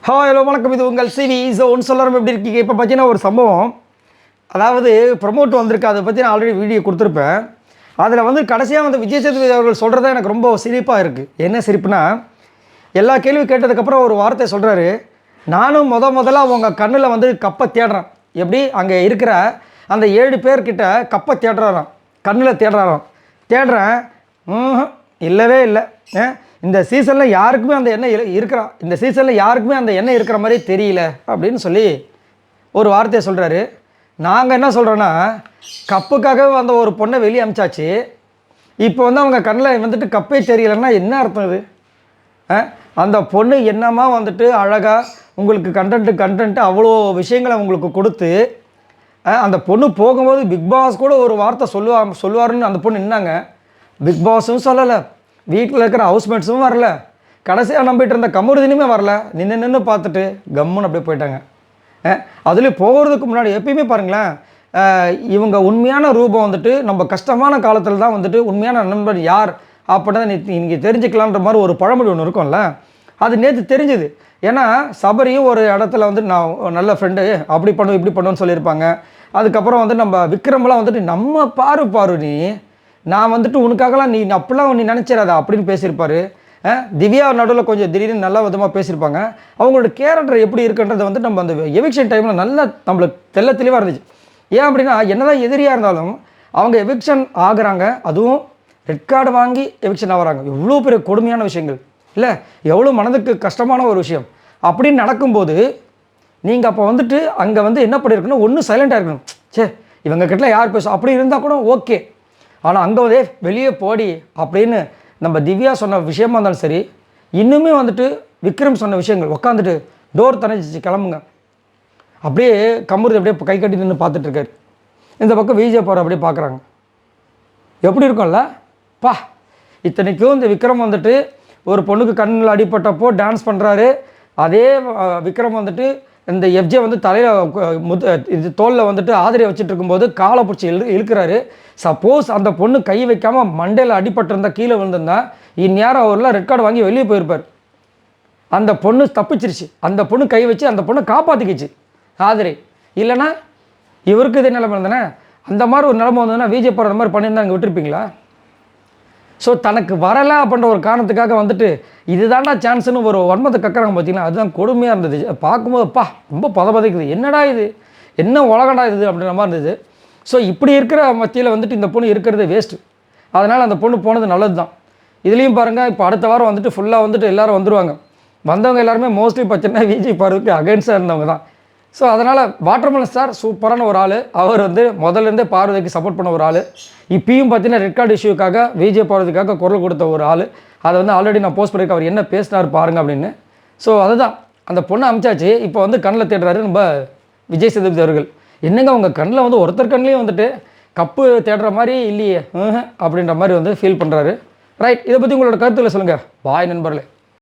Hello வணக்கம். இது உங்கள் சிவி ஒன்று சொல்லணும். எப்படி இருக்கீங்க? இப்போ பார்த்தீங்கன்னா ஒரு சம்பவம், அதாவது ப்ரமோட் வந்திருக்கு. அதை பற்றி நான் ஆல்ரெடி வீடியோ கொடுத்துருப்பேன். அதில் வந்து கடைசியாக வந்து விஜய் சேதுபதி அவர்கள் சொல்கிறதா எனக்கு ரொம்ப சிரிப்பாக இருக்குது. என்ன சிரிப்புனா, எல்லா கேள்வி கேட்டதுக்கப்புறம் ஒரு வார்த்தை சொல்கிறாரு, நானும் முதல்ல அவங்க கண்ணில் வந்து கப்பை தேடுறேன். எப்படி அங்கே இருக்கிற அந்த 7 பேர்கிட்ட கப்பை தேடுறாராம், கண்ணில் தேடுறேன். இல்லவே இல்லை. இந்த சீசனில் யாருக்குமே அந்த எண்ணெய் இந்த சீசனில் யாருக்குமே அந்த எண்ணெய் இருக்கிற மாதிரி தெரியல அப்படின்னு சொல்லி ஒரு வார்த்தையை சொல்கிறாரு. நாங்கள் என்ன சொல்கிறோன்னா, கப்புக்காகவே அந்த ஒரு பொண்ணை வெளியே அமிச்சாச்சு. இப்போ வந்து அவங்க கண்ணில் வந்துட்டு கப்பே தெரியலன்னா என்ன அர்த்தம் இது? அந்த பொண்ணு என்னமா வந்துட்டு அழகாக உங்களுக்கு கண்டென்ட்டு அவ்வளோ விஷயங்களை உங்களுக்கு கொடுத்து, அந்த பொண்ணு போகும்போது பிக் பாஸ் கூட ஒரு வார்த்தை சொல்லுவாருன்னு அந்த பொண்ணு நின்னாங்க. பிக் பாஸும் சொல்லலை, வீட்டில் இருக்கிற ஹவுஸ்மேட்ஸும் வரல, கடைசியாக நம்பிட்டு இருந்த கமருதினுமே வரல. நின்று பார்த்துட்டு கம்முன்னு அப்படியே போயிட்டாங்க. அதுலேயும் போகிறதுக்கு முன்னாடி எப்பயுமே பாருங்களேன், இவங்க உண்மையான ரூபம் வந்துட்டு நம்ம கஷ்டமான காலத்தில் தான் வந்துட்டு உண்மையான நண்பர் யார் அப்படின்னா நீங்கள் தெரிஞ்சுக்கலான்ற மாதிரி ஒரு பழமொழி ஒன்று இருக்கும்ல, அது நேற்று தெரிஞ்சுது. ஏன்னா சபரியும் ஒரு இடத்துல வந்து நான் நல்ல ஃப்ரெண்டு அப்படி பண்ணுவோம் இப்படி பண்ணுவோன்னு சொல்லியிருப்பாங்க. அதுக்கப்புறம் வந்து நம்ம விக்ரம்லாம் வந்துட்டு நம்ம பாரு நீ, நான் வந்துட்டு உனக்காகலாம் நீ அப்படிலாம் நீ நினச்சிடாதா அப்படின்னு பேசியிருப்பார். திவ்யா நடுவில் கொஞ்சம் திடீர்னு நல்ல விதமாக பேசியிருப்பாங்க. அவங்களோட கேரக்டர் எப்படி இருக்குன்றதை வந்து நம்ம அந்த எவிக்ஷன் டைமில் நல்லா நம்மளுக்கு தெளிவாக இருந்துச்சு. ஏன் அப்படின்னா, என்னதான் எதிரியாக இருந்தாலும் அவங்க எவிக்ஷன் ஆகுறாங்க, அதுவும் ரெட் கார்டு வாங்கி எவிக்ஷன் ஆகிறாங்க. எவ்வளோ பெரிய கொடுமையான விஷயங்கள் இல்லை, எவ்வளோ மனதுக்கு கஷ்டமான ஒரு விஷயம். அப்படின்னு நடக்கும்போது நீங்கள் அப்போ வந்துட்டு அங்கே வந்து என்ன பண்ணியிருக்கணும், ஒன்றும் சைலண்ட்டாக இருக்கணும். இவங்க கிட்ட யார் பேசும் அப்படி இருந்தால் கூட ஓகே. ஆனால் அங்கே வந்து வெளியே போடி அப்படின்னு நம்ம திவ்யா சொன்ன விஷயமா இருந்தாலும் சரி, இன்னுமே வந்துட்டு விக்ரம் சொன்ன விஷயங்கள் உட்காந்துட்டு டோர் தனிச்சு கிளம்புங்க அப்படியே கம்புறது அப்படியே கை கட்டி நின்று பார்த்துட்ருக்காரு. இந்த பக்கம் விஜய் போகிற அப்படியே பார்க்குறாங்க. எப்படி இருக்கும்ல பா. இத்தனைக்கும் இந்த விக்ரம் வந்துட்டு ஒரு பொண்ணுக்கு கண்ணில் அடிப்பட்டப்போ டான்ஸ் பண்ணுறாரு. அதே விக்ரம் வந்துட்டு இந்த எஃப்ஜே வந்து தலையில் இது தோலில் வந்துட்டு ஆதரியை வச்சுட்டு இருக்கும்போது காலை பிடிச்சி இழுக்கிறாரு. சப்போஸ் அந்த பொண்ணு கை வைக்காமல் மண்டையில் அடிபட்டிருந்தா, கீழே விழுந்திருந்தா, இந்நேரம் அவர்லாம் ரெட் கார்டு வாங்கி வெளியே போயிருப்பார். அந்த பொண்ணு தப்பிச்சிருச்சு. அந்த பொண்ணு கை வச்சு அந்த பொண்ணை காப்பாற்றிக்கிச்சு ஆதரி. இல்லைனா இவருக்கு இதே நிலைமை இருந்தேனே, அந்த மாதிரி ஒரு நிலைமை வந்ததுன்னா விஜய் போகிற மாதிரி பண்ணியிருந்தா நீங்கள் விட்டுருப்பீங்களா? ஸோ தனக்கு வரலை அப்படின்ற ஒரு காரணத்துக்காக வந்துட்டு இதுதான்டா சான்ஸ்னு ஒரு வன்மத்தை கக்குறாங்க பார்த்தீங்கன்னா, அதுதான் கொடுமையாக இருந்தது. பார்க்கும்போதுப்பா ரொம்ப பதக்குது. என்னடா இது, என்ன உலகண்டா இது அப்படின்ற மாதிரி இருந்தது. ஸோ இப்படி இருக்கிற மத்தியில் வந்துட்டு இந்த பொண்ணு இருக்கிறது வேஸ்ட்டு. அதனால் அந்த பொண்ணு போனது நல்லது தான். இதுலேயும் பாருங்கள், இப்போ அடுத்த வாரம் வந்துட்டு ஃபுல்லாக வந்துட்டு எல்லோரும் வந்துடுவாங்க. வந்தவங்க எல்லாருமே மோஸ்ட்லி பார்த்தீங்கன்னா விஜய் பார்வதிக்கு அகென்ஸ்டாக இருந்தவங்க தான். ஸோ அதனால் வாட்டர்மெலன் ஸ்டார் சூப்பரான ஒரு ஆள். அவர் வந்து முதல்லேருந்தே பார்வதிக்கு சப்போர்ட் பண்ண ஒரு ஆள். இப்பயும் பார்த்தீங்கன்னா ரெட் கார்டு இஷ்யூக்காக விஜய் பார்வதிக்காக குரல் கொடுத்த ஒரு ஆள். அதை வந்து ஆல்ரெடி நான் போஸ்ட் பண்ணியிருக்கேன், அவர் என்ன பேசினார் பாருங்கள் அப்படின்னு. ஸோ அதுதான் அந்த பொண்ணை அமிச்சாச்சு. இப்போ வந்து கண்ணில் தேடுறாரு நம்ம விஜய் சேதுபதி அவர்கள். என்னங்க உங்கள் கண்ணில் வந்து ஒருத்தர் கண்ணிலையும் வந்துட்டு கப்பு தேடுற மாதிரி இல்லையே அப்படின்ற மாதிரி வந்து ஃபீல் பண்ணுறாரு. ரைட், இதை பற்றி உங்களோட கருத்துக்களை சொல்லுங்கள். பாய் நண்பர்களே.